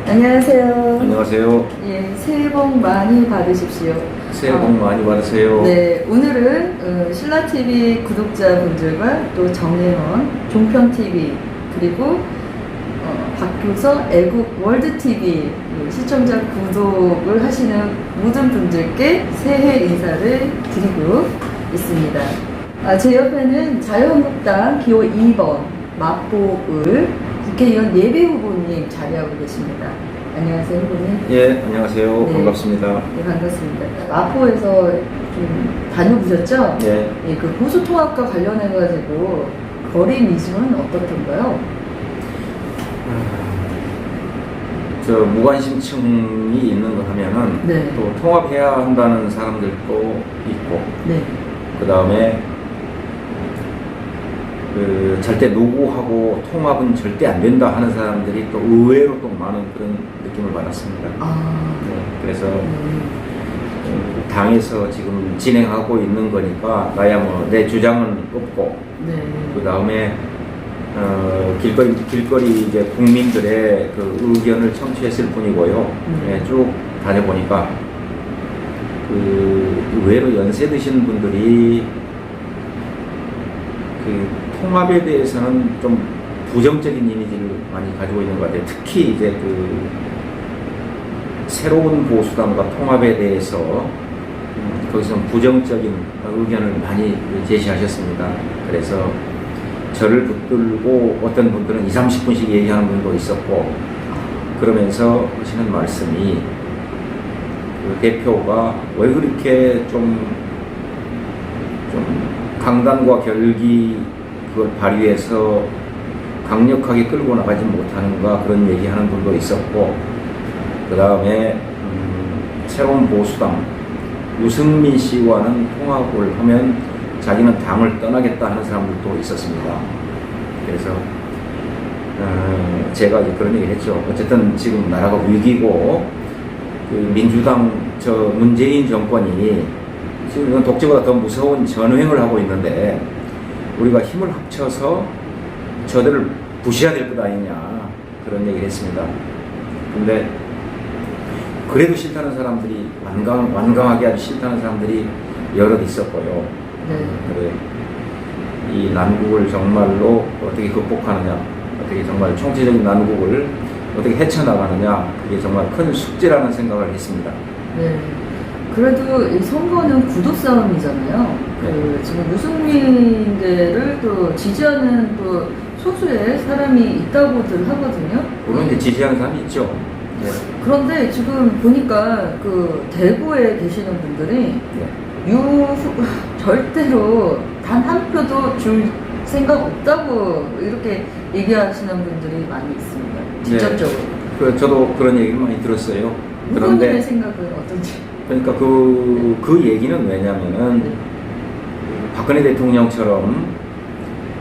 안녕하세요. 안녕하세요. 예, 새해 복 많이 받으십시오. 새해 복 많이 받으세요. 네, 오늘은 신라TV 구독자분들과 또 정혜원, 종편TV, 그리고 박효서, 애국 월드TV 시청자 구독을 하시는 모든 분들께 새해 인사를 드리고 있습니다. 제 옆에는 자유한국당 기호 2번 마포을 국회의원 예비후보님 자리하고 계십니다. 안녕하세요, 후보님. 예, 안녕하세요. 네. 반갑습니다. 네, 반갑습니다. 마포에서 좀 다녀보셨죠? 예. 예, 그 보수통합과 관련해가지고 거리 민심은 어떻던가요? 저 무관심층이 있는 거 하면은 네. 또 통합해야 한다는 사람들도 있고, 네. 그 다음에 절대 노고하고 통합은 절대 안 된다 하는 사람들이 또 의외로 또 많은 그런 느낌을 받았습니다. 네, 그래서 당에서 지금 진행하고 있는 거니까 나야 뭐 내 주장은 없고, 네. 그 다음에 길거리 이제 국민들의 그 의견을 청취했을 뿐이고요. 네, 쭉 다녀보니까 의외로 연세 드신 분들이 그 통합에 대해서는 좀 부정적인 이미지를 많이 가지고 있는 것 같아요. 특히 이제 그 새로운 보수당과 통합에 대해서 거기서 부정적인 의견을 많이 제시하셨습니다. 그래서 저를 붙들고 어떤 분들은 20-30분씩 얘기하는 분도 있었고, 그러면서 하시는 말씀이 그 대표가 왜 그렇게 좀 강단과 결기 그걸 발휘해서 강력하게 끌고 나가지 못하는가, 그런 얘기하는 분도 있었고, 그 다음에 새로운 보수당 유승민 씨와는 통합을 하면 자기는 당을 떠나겠다 하는 사람들도 있었습니다. 그래서 제가 그런 얘기를 했죠. 어쨌든 지금 나라가 위기고 그 민주당 문재인 정권이 지금 이건 독재보다 더 무서운 전횡을 하고 있는데 우리가 힘을 합쳐서 저들을 부셔야 될 것 아니냐, 그런 얘기를 했습니다. 근데 그래도 싫다는 사람들이 완강하게 아주 싫다는 사람들이 여럿 있었고요. 네. 그래, 이 난국을 정말로 어떻게 극복하느냐, 어떻게 정말 총체적인 난국을 어떻게 헤쳐나가느냐, 그게 정말 큰 숙제라는 생각을 했습니다. 네. 그래도 이 선거는 구도 싸움이잖아요. 네. 지금 유승민들을 또 지지하는 또 소수의 사람이 있다고들 하거든요. 물론 이제 지지하는 사람이 있죠. 네. 그런데 지금 보니까 그 대구에 계시는 분들이 절대로 단 한 표도 줄 생각 없다고 이렇게 얘기하시는 분들이 많이 있습니다. 직접적으로. 네. 저도 그런 얘기를 많이 들었어요. 후보님의 생각은 어떤지. 그러니까 그 얘기는 왜냐면은 박근혜 대통령처럼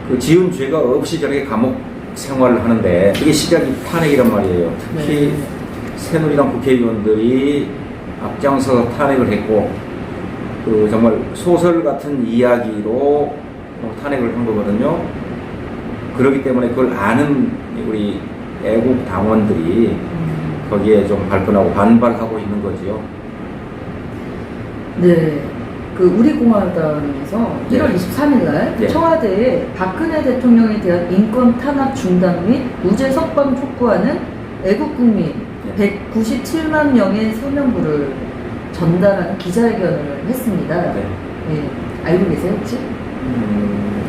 그 지은 죄가 없이 저렇게 감옥 생활을 하는데 그게 시작이 탄핵이란 말이에요. 특히 네. 새누리당 국회의원들이 앞장서서 탄핵을 했고, 그 정말 소설 같은 이야기로 탄핵을 한 거거든요. 그렇기 때문에 그걸 아는 우리 애국 당원들이 거기에 좀 발끈하고 반발하고 있는 거지요. 네. 그 우리공화당에서 네. 1월 23일 날 네. 청와대에 박근혜 대통령에 대한 인권 탄압 중단 및 무죄 석방 촉구하는 애국국민 197만 명의 서명부를 전달하는 기자회견을 했습니다. 네. 네. 알고 계세요, 혹시?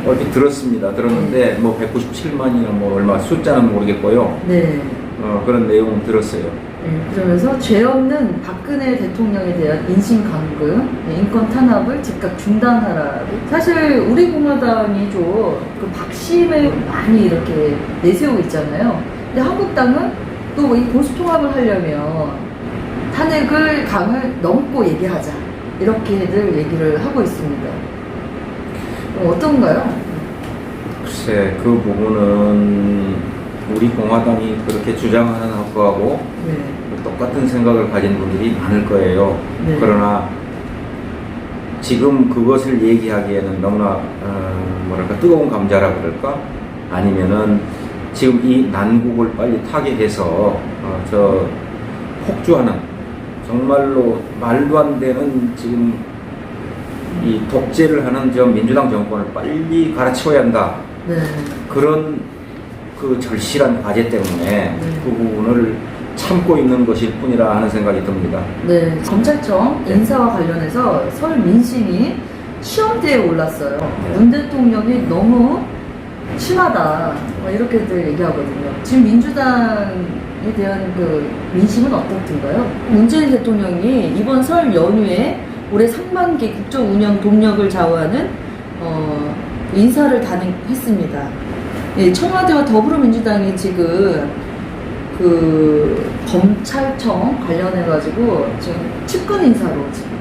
어디 들었습니다. 들었는데 뭐 197만이나 뭐 얼마 숫자는 모르겠고요. 네. 그런 내용 들었어요. 네. 그러면서 죄 없는 박근혜 대통령에 대한 인신감금, 인권 탄압을 즉각 중단하라고. 사실 우리 공화당이 좀 그 박심을 많이 이렇게 내세우고 있잖아요. 근데 한국당은 또 이 보수 통합을 하려면 탄핵을 강을 넘고 얘기하자, 이렇게들 얘기를 하고 있습니다. 어떤가요? 글쎄, 그 부분은 우리 공화당이 그렇게 주장하는 것하고 네. 똑같은 생각을 가진 분들이 많을 거예요. 네. 그러나 지금 그것을 얘기하기에는 너무나 뭐랄까 뜨거운 감자라 그럴까? 아니면은 지금 이 난국을 빨리 타개해서 저 폭주하는 정말로 말도 안 되는 지금 이 독재를 하는 저 민주당 정권을 빨리 갈아치워야 한다. 네. 그런 그 절실한 과제 때문에 네. 그 부분을 참고 있는 것일 뿐이라 하는 생각이 듭니다. 네, 검찰청 네. 인사와 관련해서 서울 민심이 시험대에 올랐어요. 네. 문 대통령이 너무 심하다, 이렇게들 얘기하거든요. 지금 민주당에 대한 그 민심은 어떻든가요? 문재인 대통령이 이번 설 연휴에 올해 3만 개 국정 운영 동력을 좌우하는 인사를 단행했습니다. 예, 청와대와 더불어민주당이 지금 그 검찰청 관련해가지고 지금 측근 인사로 지금.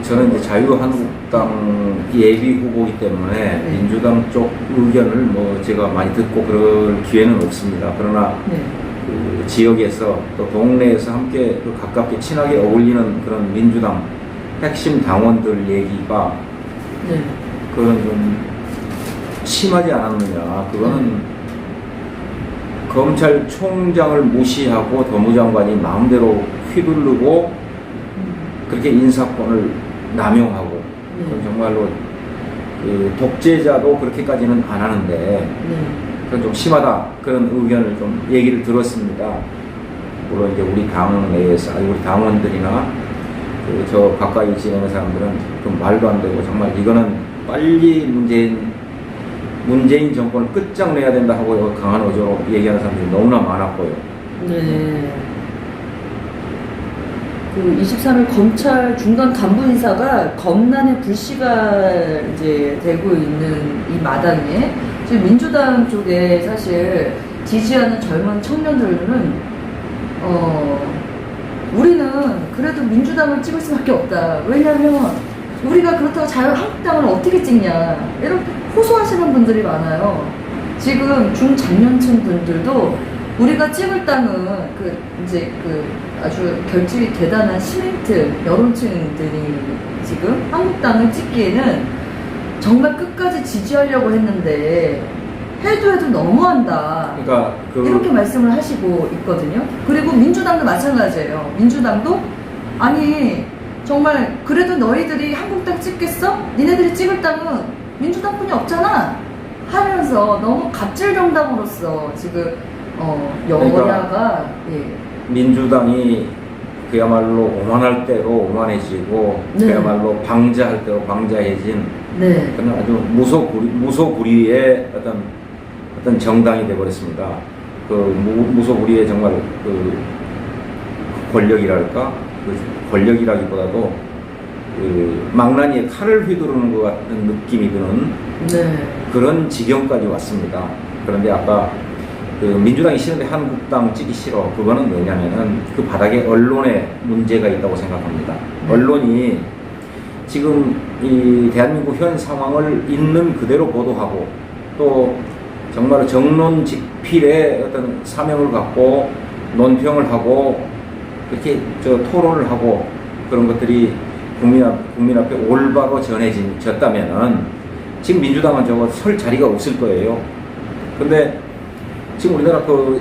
저는 이제 자유한국당 예비 후보이기 때문에 네. 민주당 쪽 의견을 뭐 제가 많이 듣고 그럴 기회는 없습니다. 그러나 네. 그 지역에서 또 동네에서 함께 그 가깝게 친하게 어울리는 그런 민주당 핵심 당원들 얘기가 네. 그건 좀 심하지 않았느냐. 그거는 검찰총장을 무시하고 법무장관이 마음대로 휘두르고 그렇게 인사권을 남용하고 그건 정말로 그 독재자도 그렇게까지는 안 하는데 네. 그건 좀 심하다. 그런 의견을 좀 얘기를 들었습니다. 물론 이제 우리 당 내에서 우리 당원들이나 저 가까이 지내는 사람들은 좀 말도 안 되고 정말 이거는 빨리 문재인 정권을 끝장내야 된다 하고 강한 어조로 얘기하는 사람들이 너무나 많았고요. 네. 그 23일 검찰 중간 간부 인사가 검난의 불씨가 이제 되고 있는 이 마당에 지금 민주당 쪽에 사실 지지하는 젊은 청년들은 우리는 그래도 민주당을 찍을 수밖에 없다. 왜냐하면 우리가 그렇다고 자유한국당을 어떻게 찍냐 이렇게 호소하시는 분들이 많아요. 지금 중장년층 분들도 우리가 찍을 당은 이제 아주 결집이 대단한 시멘트 여론층들이 지금 한국당을 찍기에는 정말 끝까지 지지하려고 했는데 해도 너무한다. 그러니까 이렇게 말씀을 하시고 있거든요. 그리고 민주당도 마찬가지예요. 민주당도 아니 정말 그래도 너희들이 한국당 찍겠어? 니네들이 찍을 당은 민주당뿐이 없잖아 하면서 너무 갑질 정당으로서 지금 여야가 민주당이 그야말로 오만할 대로 오만해지고 네. 그야말로 방자할 대로 방자해진 네. 그런 아주 무소불위의 어떤 정당이 되어버렸습니다. 그 무소불위의 정말 그 권력이랄까 그 권력이라기보다도 그 망나니에 칼을 휘두르는 것 같은 느낌이 드는 네. 그런 지경까지 왔습니다. 그런데 아까 그 민주당이 싫은데 한국당 찍기 싫어. 그거는 뭐냐면은 그 바닥에 언론에 문제가 있다고 생각합니다. 언론이 지금 이 대한민국 현 상황을 있는 그대로 보도하고 또 정말 정론직필의 어떤 사명을 갖고 논평을 하고 그렇게 토론을 하고 그런 것들이 국민 앞에 올바로 전해졌다면은 지금 민주당은 저거 설 자리가 없을 거예요. 근데 지금 우리나라 그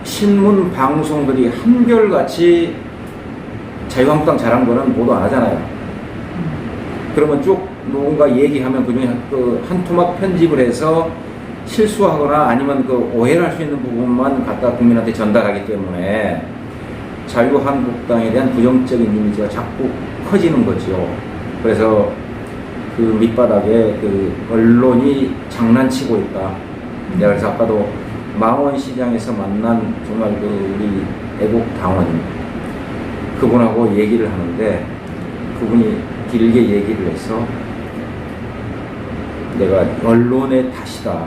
신문 방송들이 한결같이 자유한국당 잘한 거는 보도 안 하잖아요. 그러면 쭉 누군가 얘기하면 그중에 한 토막 편집을 해서 실수하거나 아니면 그 오해를 할 수 있는 부분만 갖다 국민한테 전달하기 때문에 자유한국당에 대한 부정적인 이미지가 자꾸 커지는 거죠. 그래서 그 밑바닥에 그 언론이 장난치고 있다. 내가 그래서 아까도 망원시장에서 만난 정말 그 우리 애국 당원 그분하고 얘기를 하는데 그분이 길게 얘기를 해서 내가 언론의 탓이다.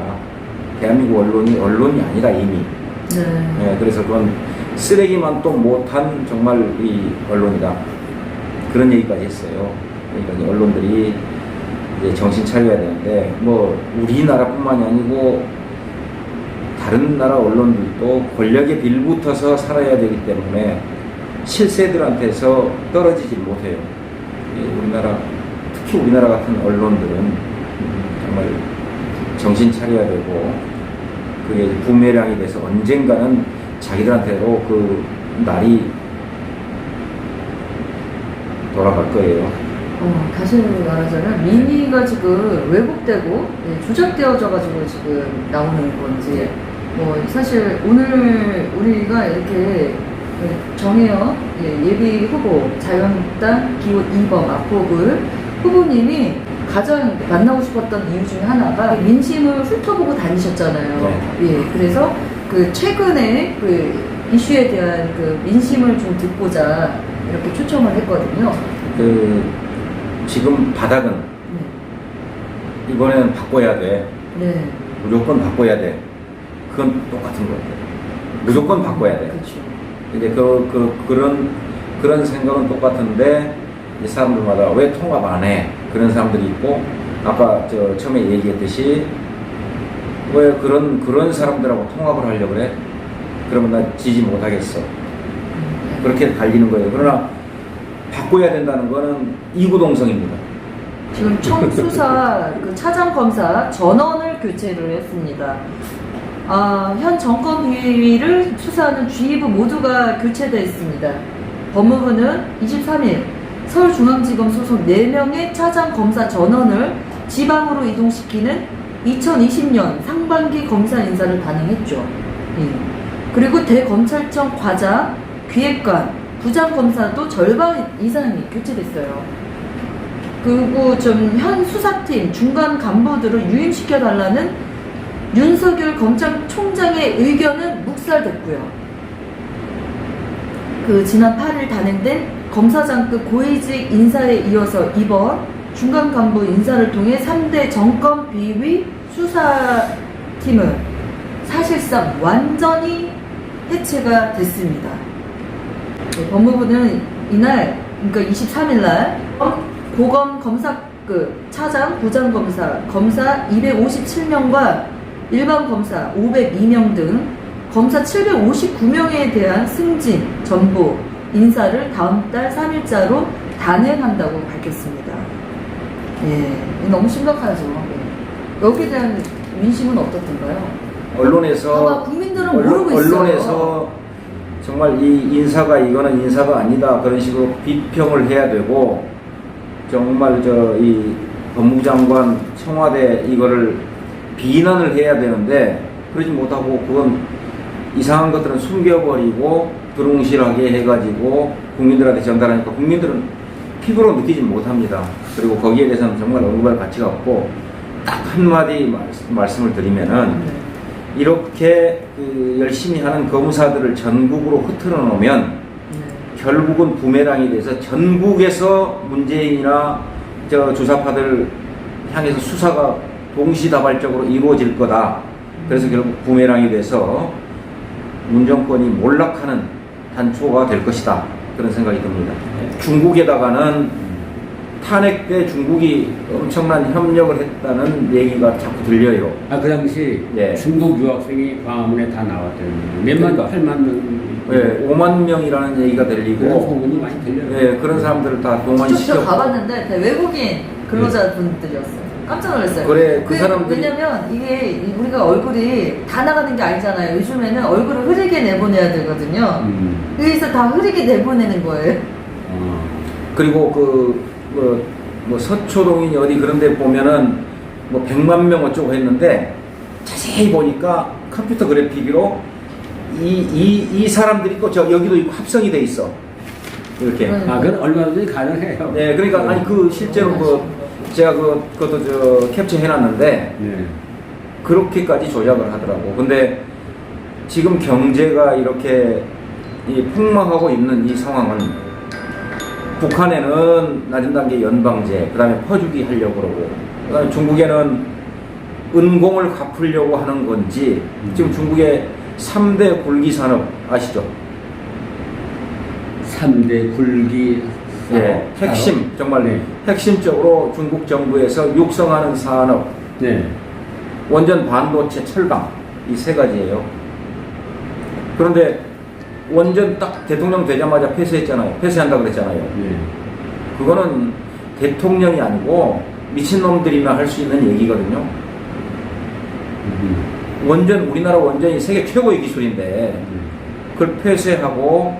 대한민국 언론이 아니다 이미. 네, 그래서 그건 쓰레기만 또 못한 정말 이 언론이다. 그런 얘기까지 했어요. 그러니까 이제 언론들이 이제 정신 차려야 되는데 뭐 우리나라뿐만이 아니고 다른 나라 언론들도 권력에 빌붙어서 살아야 되기 때문에 실세들한테서 떨어지질 못해요. 우리나라 특히 우리나라 같은 언론들은 정말 정신 차려야 되고 그게 이제 부메랑이 돼서 언젠가는 자기들한테로 그 날이 돌아갈 거예요. 다시 말하자면 민의가 지금 왜곡되고 조작되어져가지고 지금 나오는 건지 뭐 사실 오늘 우리가 이렇게 정혜영 예비 후보 자유한국당 기호 2번 앞호글 후보님이 가장 만나고 싶었던 이유 중에 하나가 민심을 훑어보고 다니셨잖아요. 네. 예, 그래서 그 최근에 그 이슈에 대한 그 민심을 좀 듣고자 이렇게 초청을 했거든요. 지금 바닥은 이번에는 바꿔야 돼. 네. 무조건 바꿔야 돼. 그건 똑같은 거예요. 무조건 바꿔야 돼. 그렇죠. 이제 그런 생각은 똑같은데 이 사람들마다 왜 통합 안 해? 그런 사람들이 있고 아까 처음에 얘기했듯이 왜 그런 사람들하고 통합을 하려고 그래? 그러면 나 지지 못하겠어. 그렇게 갈리는 거예요. 그러나 바꿔야 된다는 거는 이구동성입니다. 지금 청수사 그 차장 검사 전원을 교체를 했습니다. 현 정권 비위를 수사하는 주의부 모두가 교체되어 있습니다. 법무부는 23일 서울중앙지검 소속 4명의 차장 검사 전원을 지방으로 이동시키는 2020년 상반기 검사 인사를 단행했죠. 예. 그리고 대검찰청 과장, 기획관, 부장검사도 절반 이상이 교체됐어요. 그리고 좀 현 수사팀 중간 간부들을 유임시켜달라는 윤석열 검찰총장의 의견은 묵살됐고요. 그 지난 8일 단행된 검사장급 고위직 인사에 이어서 이번 중간 간부 인사를 통해 3대 정권 비위 수사팀은 사실상 완전히 해체가 됐습니다. 법무부는 이날, 그러니까 23일날 고검 검사급 차장, 부장검사, 검사 257명과 일반 검사 502명 등 검사 759명에 대한 승진, 전보, 인사를 다음 달 3일자로 단행한다고 밝혔습니다. 예, 너무 심각하죠. 여기에 대한 민심은 어떻던가요? 언론에서 국민들은 모르고 있어요. 언론에서 정말 이 인사가 이거는 인사가 아니다 그런 식으로 비평을 해야 되고 정말 이 법무부 장관 청와대 이거를 비난을 해야 되는데 그러지 못하고 그건 이상한 것들은 숨겨버리고 두루뭉실하게 해가지고 국민들한테 전달하니까 국민들은 피부로 느끼지 못합니다. 그리고 거기에 대해서는 정말 언급할 가치가 없고 딱 한마디 말씀을 드리면은 이렇게 열심히 하는 검사들을 전국으로 흩어져 놓으면 결국은 부메랑이 돼서 전국에서 문재인이나 주사파들 향해서 수사가 동시다발적으로 이루어질 거다. 그래서 결국 부메랑이 돼서 문정권이 몰락하는 단초가 될 것이다. 그런 생각이 듭니다. 중국에다가는 탄핵 때 중국이 엄청난 협력을 했다는 얘기가 자꾸 들려요. 그 당시 예. 중국 유학생이 광화문에 다 나왔대요. 몇만, 그러니까. 8만 명. 예, 5만 명이라는 얘기가 그런 들리고, 소문이 많이 들려요. 예, 그런 사람들을 다 저 동원시켰고. 가봤는데 다 외국인 근로자분들이었어요. 깜짝 놀랐어요. 그래, 그 사람들이- 왜냐면 이게 우리가 얼굴이 다 나가는 게 아니잖아요. 요즘에는 얼굴을 흐리게 내보내야 되거든요. 그래서 다 흐리게 내보내는 거예요. 그리고 뭐 서초동이니 어디 그런 데 보면은 뭐 100만 명 어쩌고 했는데 자세히 보니까 컴퓨터 그래픽으로 이 사람들이 있고 여기도 있고 합성이 돼 있어. 이렇게. 그건 얼마든지 가능해요. 네, 그러니까 아니 실제로 제가 그것도 캡처 해놨는데 네. 그렇게까지 조작을 하더라고. 근데 지금 경제가 이렇게 폭망하고 있는 이 상황은 북한에는 낮은 단계 연방제, 그 다음에 퍼주기 하려고 그러고, 그 다음에 중국에는 은공을 갚으려고 하는 건지, 지금 중국의 3대 굴기 산업 아시죠? 3대 굴기. 예, 핵심, 정말 네. 핵심적으로 중국 정부에서 육성하는 산업, 네. 원전 반도체, 철강, 이 세 가지예요. 그런데 원전 딱 대통령 되자마자 폐쇄했잖아요. 폐쇄한다고 그랬잖아요. 네. 그거는 대통령이 아니고 미친놈들이나 할 수 있는 얘기거든요. 원전, 우리나라 원전이 세계 최고의 기술인데 그걸 폐쇄하고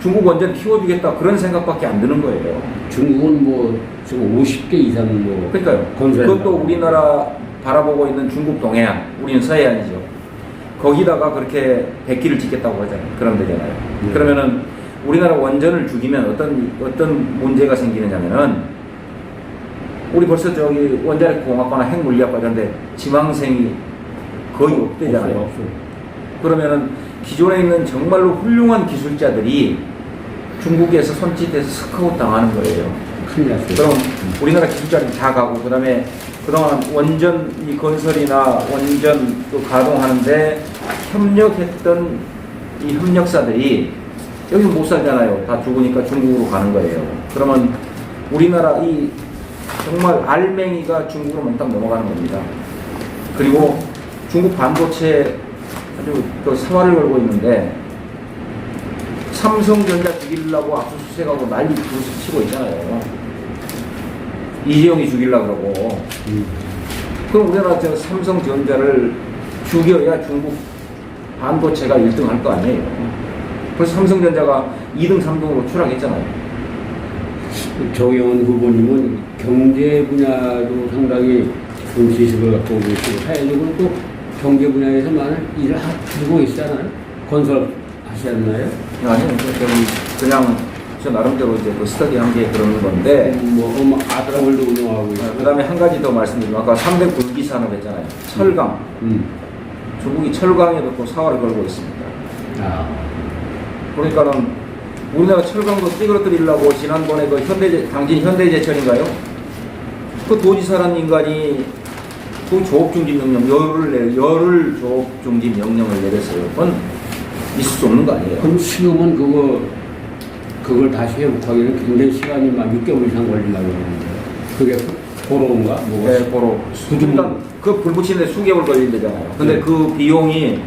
중국 원전 키워주겠다 그런 생각밖에 안 드는 거예요. 중국은 뭐 지금 50개 이상 뭐 그러니까요. 그것도 우리나라 바라보고 있는 중국 동해안, 우리는 서해안이죠. 거기다가 그렇게 백기를 짓겠다고 하잖아요. 그럼 되잖아요. 그러면은 우리나라 원전을 죽이면 어떤 문제가 생기느냐면은 우리 벌써 저기 원자력 공학과나 핵물리학과 이런데 지망생이 거의 없대잖아요. 없어요. 그러면은 기존에 있는 정말로 훌륭한 기술자들이 중국에서 손짓해서 스카웃 당하는 거예요. 큰일 났어요. 그럼 우리나라 기술자들이 다 가고 그다음에 그동안 원전 이 건설이나 원전 또 가동하는데 협력했던 이 협력사들이 여기서 못 살잖아요. 다 죽으니까 중국으로 가는 거예요. 그러면 우리나라 이 정말 알맹이가 중국으로 몽땅 넘어가는 겁니다. 그리고 중국 반도체 아주 그 사활을 걸고 있는데 삼성전자 죽이려고 압수수색하고 난리 부르스 치고 있잖아요. 이재용이 죽이려고 그러고. 그럼 우리나라 저 삼성전자를 죽여야 중국 반도체가 1등 할 거 아니에요. 그래서 삼성전자가 2등, 3등으로 추락했잖아요. 조영은 후보님은 경제 분야도 상당히 좋은 지식을 갖고 계시고 사회적으로 또 경제 분야에서 많은 일을 하고 계시잖아요. 건설 하셨나요? 아니요, 그냥 저 나름대로 이제 그 스터디한 게 그런 건데. 뭐 아드라물도 운영하고 있고. 그 다음에 한 가지 더 말씀드리면 아까 3대 굴기 산업 했잖아요. 철강. 중국이 철강에도 또 사활을 걸고 있습니다. 아. 그러니까는 우리나라 철강도 찌그러뜨리려고 지난번에 그 당진 현대제철인가요? 그 도지사라는 인간이 그 조업중지 명령, 열을 조업중지 명령을 내렸어요. 그건 있을 수 없는 거 아니에요? 그럼 지금은 그걸 다시 회복하기는 굉장히 시간이 막 6개월 이상 걸린다고 그러는데 그게 고로인가? 뭐가? 네, 고로. 일단 그 불 붙이는데 수개월 걸린다잖아요. 근데 그 비용이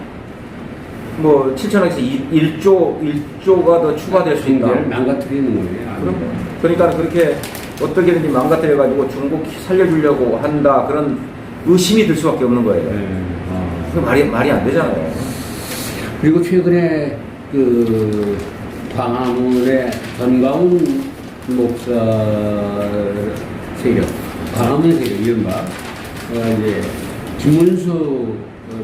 뭐 7천억에서 1조가 더 추가될 수 있다. 망가뜨리는 거예요. 그러니까 그렇게 어떻게든지 망가뜨려가지고 중국 살려주려고 한다 그런 의심이 들 수밖에 없는 거예요. 그 말이 안 되잖아요. 그리고 최근에 그 광화문의 전광훈 목사 세력, 광화문 세력 이른바 이제 김문수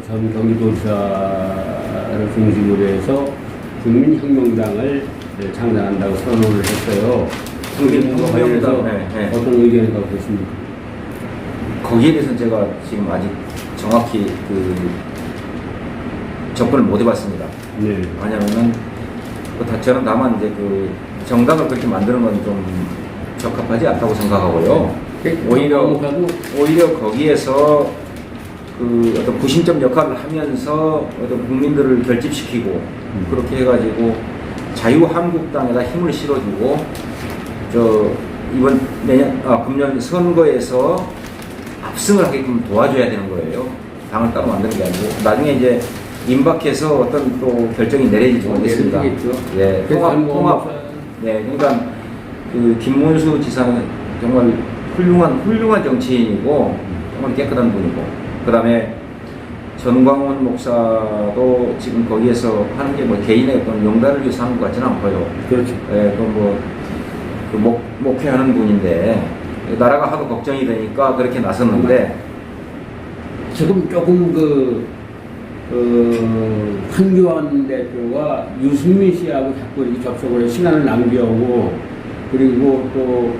전 경기도지사를 중심으로 해서 국민혁명당을 창단한다고 선언을 했어요. 국민혁명과 관련해서 네. 어떤 의견이 갖고 계십니까? 거기에 대해서는 제가 지금 아직 정확히 그 접근을 못 해봤습니다. 네. 왜냐면은 저는 다만 이제 그 정당을 그렇게 만드는 건 좀 적합하지 않다고 생각하고요. 오히려 거기에서 그 어떤 구심점 역할을 하면서 어떤 국민들을 결집시키고 그렇게 해가지고 자유한국당에다 힘을 실어주고 이번 금년 선거에서 압승을 하게끔 도와줘야 되는 거예요. 당을 따로 만드는 게 아니고 나중에 이제 임박해서 어떤 또 결정이 내려질지 모르겠습니다. 예, 통합. 네, 그러니까 그 김문수 지사는 정말 훌륭한 정치인이고 정말 깨끗한 분이고 그 다음에 전광훈 목사도 지금 거기에서 하는 게 뭐 개인의 어떤 용단을 위해서 하는 것 같지는 않고요. 그렇죠. 예, 목회하는 분인데 나라가 하도 걱정이 되니까 그렇게 나섰는데 지금 조금 한교안 대표가 유승민 씨하고 자꾸 이렇게 접촉을 해 시간을 낭비하고 그리고 또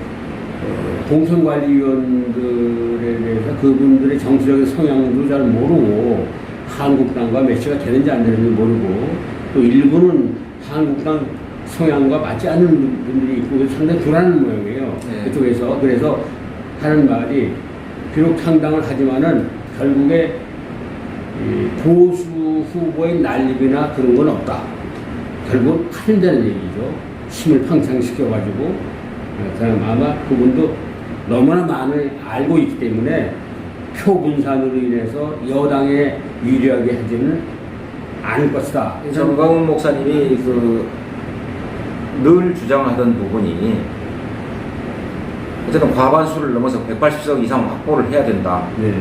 공천관리위원들에 대해서 그분들의 정치적인 성향도 잘 모르고 한국당과 매치가 되는지 안 되는지 모르고 또 일부는 한국당 성향과 맞지 않는 분들이 있고 상당히 불안한 모양이에요. 네. 그쪽에서. 그래서 하는 말이 비록 창당을 하지만은 결국에 이 보수 후보의 난립이나 그런 건 없다. 결국은 파된다는 얘기죠. 힘을 팡창시켜가지고. 그럼 아마 그분도 너무나 많이 알고 있기 때문에 표 분산으로 인해서 여당에 유리하게 하지는 않을 것이다. 전광훈 목사님이 늘 주장하던 부분이 어쨌든 과반수를 넘어서 180석 이상 확보를 해야 된다. 네.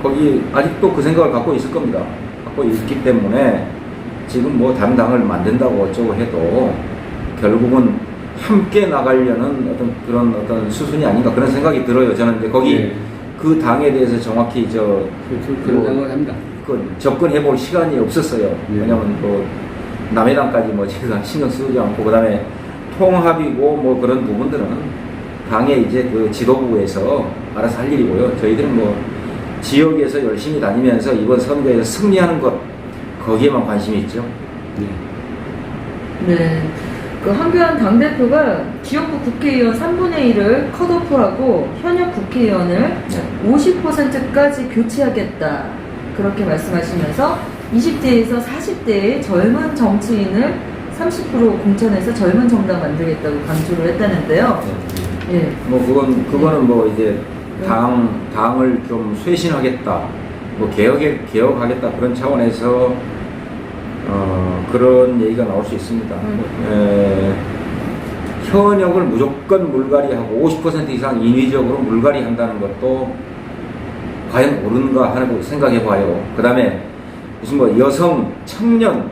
거기 아직도 그 생각을 갖고 있을 겁니다. 갖고 있기 때문에 지금 뭐 다른 당을 만든다고 어쩌고 해도 결국은 함께 나가려는 어떤 그런 어떤 수순이 아닌가 그런 생각이 들어요. 저는 이제 거기 네. 그 당에 대해서 정확히 그런 생각을 합니다. 그 접근해 볼 시간이 없었어요. 네. 왜냐면 뭐 남의 당까지 뭐 제가 신경 쓰지 않고 그다음에 통합이고 뭐 그런 부분들은 당의 이제 그 지도부에서 알아서 할 일이고요. 저희들은 뭐 지역에서 열심히 다니면서 이번 선거에서 승리하는 것 거기에만 관심이 있죠. 네. 네. 그 한교안 당대표가 지역구 국회의원 3분의 1을 컷오프하고 현역 국회의원을 50%까지 교체하겠다. 그렇게 말씀하시면서 20대에서 40대의 젊은 정치인을 30% 공천해서 젊은 정당 만들겠다고 강조를 했다는데요. 예. 뭐 그거는 뭐 이제 당을 좀 쇄신하겠다, 뭐 개혁하겠다 그런 차원에서 그런 얘기가 나올 수 있습니다. 현역을 무조건 물갈이하고 50% 이상 인위적으로 물갈이한다는 것도 과연 옳은가 하는 거 생각해 봐요. 그 다음에 무슨 뭐 여성, 청년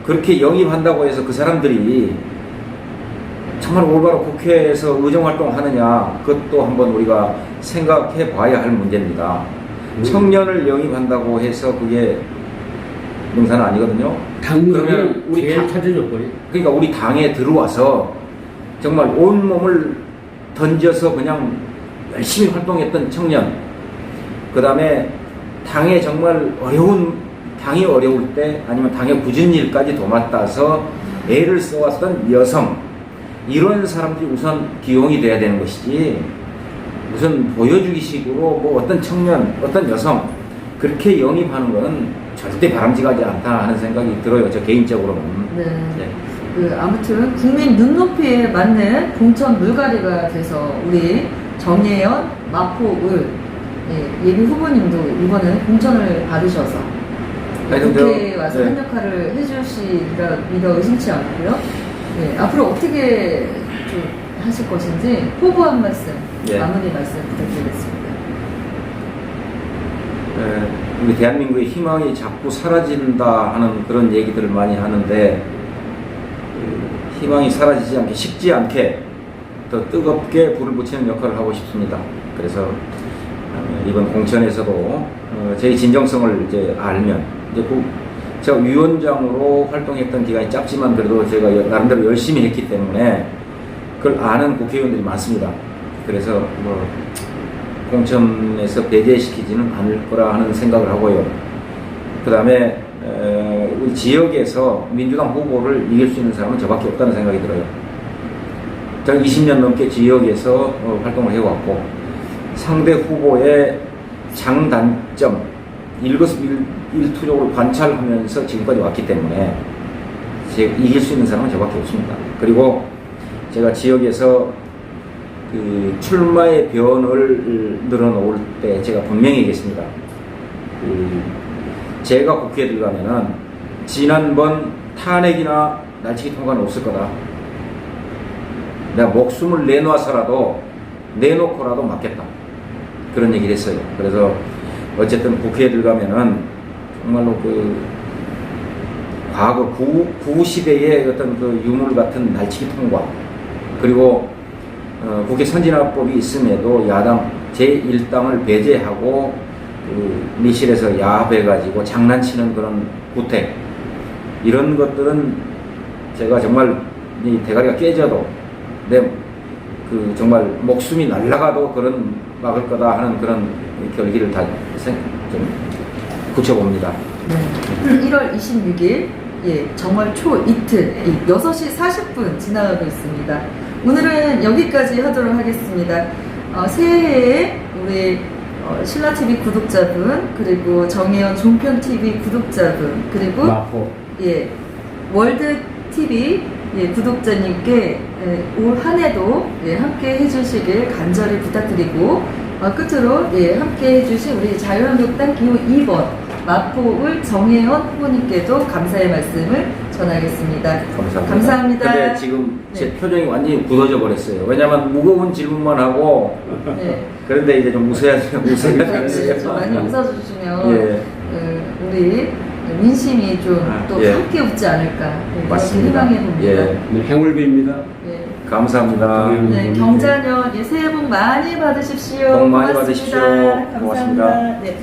그렇게 영입한다고 해서 그 사람들이 정말 올바로 국회에서 의정활동 하느냐 그것도 한번 우리가 생각해 봐야 할 문제입니다. 청년을 영입한다고 해서 그게 능사는 아니거든요. 당연히 우리 제일 차주 조건이. 그러니까 우리 당에 들어와서 정말 온몸을 던져서 그냥 열심히 활동했던 청년, 그 다음에 당에 정말 당이 어려울 때 아니면 당의 굳은 일까지 도맡아서 애를 써왔던 여성, 이런 사람들이 우선 기용이 돼야 되는 것이지 무슨 보여주기식으로 뭐 어떤 청년, 어떤 여성 그렇게 영입하는 것은 절대 바람직하지 않다 하는 생각이 들어요. 저 개인적으로는. 네. 네. 그 아무튼 국민 눈높이에 맞는 공천 물갈이가 돼서 우리 정예현, 마포을 예비 후보님도 이번에 공천을 받으셔서 국회에 와서 네. 한 역할을 해주시리라 믿어 의심치 않고요. 네, 앞으로 어떻게 좀 하실 것인지 포부한 말씀, 네. 마무리 말씀 부탁드리겠습니다. 우리 대한민국의 희망이 자꾸 사라진다 하는 그런 얘기들을 많이 하는데 희망이 사라지지 않게 식지 않게 더 뜨겁게 불을 붙이는 역할을 하고 싶습니다. 그래서 이번 공천에서도 제 진정성을 이제 알면 이제 제가 위원장으로 활동했던 기간이 짧지만 그래도 제가 나름대로 열심히 했기 때문에 그걸 아는 국회의원들이 많습니다. 그래서 뭐 공천에서 배제시키지는 않을 거라 하는 생각을 하고요. 그 다음에 우리 지역에서 민주당 후보를 이길 수 있는 사람은 저밖에 없다는 생각이 들어요. 저는 20년 넘게 지역에서 활동을 해왔고 상대 후보의 장단점, 일거수일투족을 관찰하면서 지금까지 왔기 때문에 이길 수 있는 사람은 저밖에 없습니다. 그리고 제가 지역에서 그 출마의 변을 늘어놓을 때 제가 분명히 얘기했습니다. 제가 국회에 들어가면은 지난번 탄핵이나 날치기 통과는 없을 거다. 내가 목숨을 내놓고라도 맞겠다. 그런 얘기를 했어요. 그래서 어쨌든 국회에 들어가면은 정말로 그 과거 구시대의 어떤 그 유물 같은 날치기 통과, 그리고 국회 선진화법이 있음에도 야당 제1당을 배제하고 그 미실에서 야합해가지고 장난치는 그런 구태, 이런 것들은 제가 정말 이 대가리가 깨져도 그 정말 목숨이 날아가도 그런 막을 거다 하는 그런 결기를 다 좀 굳혀봅니다. 네. 1월 26일 정월 초 이틀 6시 40분 지나가고 있습니다. 오늘은 여기까지 하도록 하겠습니다. 새해에 우리 신라TV 구독자분, 그리고 정혜연 종편TV 구독자분, 그리고 마포. 월드TV 구독자님께 올 한 해도 함께 해주시길 간절히 부탁드리고, 끝으로 함께 해주신 우리 자유한국당 기호 2번 마포을 정혜연 후보님께도 감사의 말씀을 전하겠습니다. 감사합니다. 감사합니다. 근데 지금 제 네. 표정이 완전히 굳어져 버렸어요. 왜냐면 무거운 질문만 하고 네. 그런데 이제 좀 웃어야 좀 많이 되는 웃어주시면 예. 우리 민심이 좀 또 예. 함께 웃지 않을까 그렇게 맞습니다. 희망해 봅니다. 예. 네, 행을 빕니다. 예. 감사합니다. 네, 경자년 새해 복 많이 받으십시오. 복 많이 고맙습니다. 받으십시오. 감사합니다. 고맙습니다. 네.